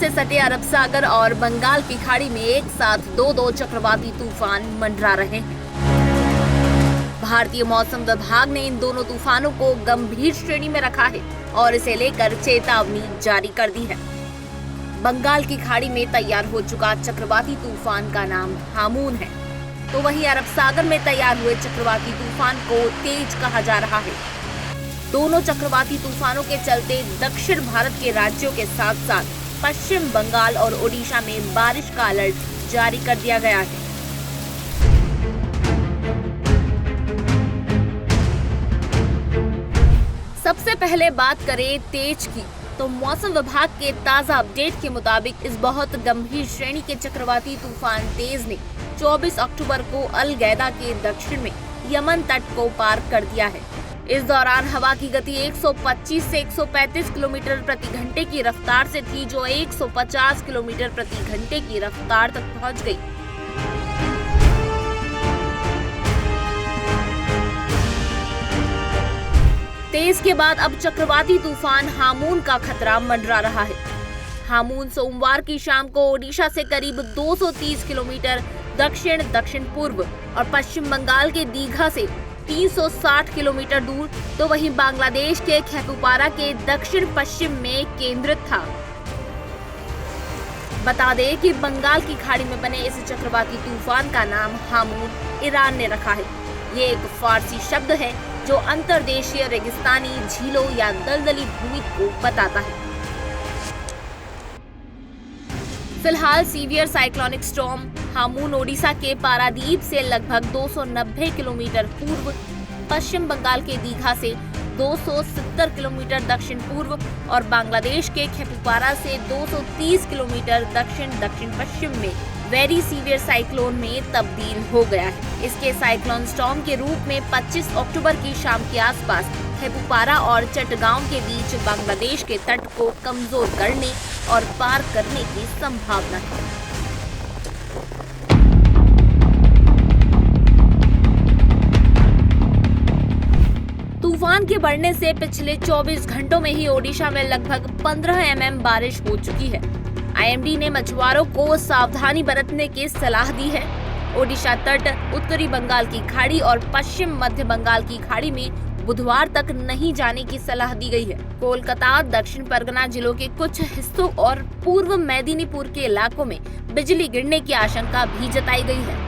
से सटे अरब सागर और बंगाल की खाड़ी में एक साथ दो चक्रवाती तूफान मंडरा रहे हैं। भारतीय मौसम विभाग ने इन दोनों तूफानों को गंभीर श्रेणी में रखा है और इसे लेकर चेतावनी जारी कर दी है। बंगाल की खाड़ी में तैयार हो चुका चक्रवाती तूफान का नाम हामून है, तो वहीं अरब सागर में तैयार हुए चक्रवाती तूफान को तेज कहा जा रहा है। दोनों चक्रवाती तूफानों के चलते दक्षिण भारत के राज्यों के साथ साथ पश्चिम बंगाल और ओडिशा में बारिश का अलर्ट जारी कर दिया गया है। सबसे पहले बात करें तेज की, तो मौसम विभाग के ताजा अपडेट के मुताबिक इस बहुत गंभीर श्रेणी के चक्रवाती तूफान तेज ने 24 अक्टूबर को अल-गैदा के दक्षिण में यमन तट को पार कर दिया है। इस दौरान हवा की गति 125 से 135 किलोमीटर प्रति घंटे की रफ्तार से थी, जो 150 किलोमीटर प्रति घंटे की रफ्तार तक पहुंच गई। तेज के बाद अब चक्रवाती तूफान हामून का खतरा मंडरा रहा है। हामून सोमवार की शाम को ओडिशा से करीब 230 किलोमीटर दक्षिण पूर्व और पश्चिम बंगाल के दीघा से 360 किलोमीटर दूर, तो वहीं बांग्लादेश के खेपुपारा के दक्षिण पश्चिम में केंद्रित था। बता दें कि बंगाल की खाड़ी में बने इस चक्रवाती तूफान का नाम हामून ईरान ने रखा है। ये एक फारसी शब्द है जो अंतर्देशीय रेगिस्तानी झीलों या दलदली भूमि को बताता है। फिलहाल severe cyclonic storm Hamoon Odisha के पारादीप से लगभग 290 किलोमीटर पूर्व, पश्चिम बंगाल के दीघा से 270 किलोमीटर दक्षिण पूर्व और बांग्लादेश के खेपुपारा से 230 किलोमीटर दक्षिण पश्चिम में वेरी सीवियर साइक्लोन में तब्दील हो गया है। इसके साइक्लोन स्टॉर्म के रूप में 25 अक्टूबर की शाम के आसपास खेपुपारा और चटगांव के बीच बांग्लादेश के तट को कमजोर करने और पार करने की संभावना है। तूफान के बढ़ने से पिछले 24 घंटों में ही ओडिशा में लगभग 15 mm बारिश हो चुकी है। आईएमडी ने मछुआरों को सावधानी बरतने की सलाह दी है। ओडिशा तट, उत्तरी बंगाल की खाड़ी और पश्चिम मध्य बंगाल की खाड़ी में बुधवार तक नहीं जाने की सलाह दी गई है। कोलकाता, दक्षिण परगना जिलों के कुछ हिस्सों और पूर्व मेदिनीपुर के इलाकों में बिजली गिरने की आशंका भी जताई गई है।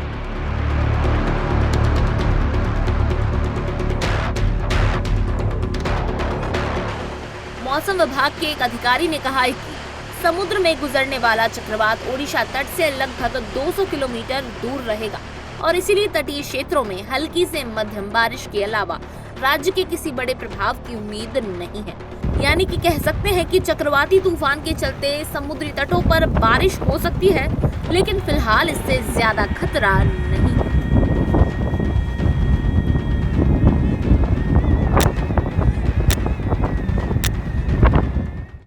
मौसम विभाग के एक अधिकारी ने कहा है कि समुद्र में गुजरने वाला चक्रवात ओडिशा तट से लगभग 200 किलोमीटर दूर रहेगा और इसीलिए तटीय क्षेत्रों में हल्की से मध्यम बारिश के अलावा राज्य के किसी बड़े प्रभाव की उम्मीद नहीं है। यानी कि कह सकते हैं कि चक्रवाती तूफान के चलते समुद्री तटों पर बारिश हो सकती है, लेकिन फिलहाल इससे ज्यादा खतरा नहीं।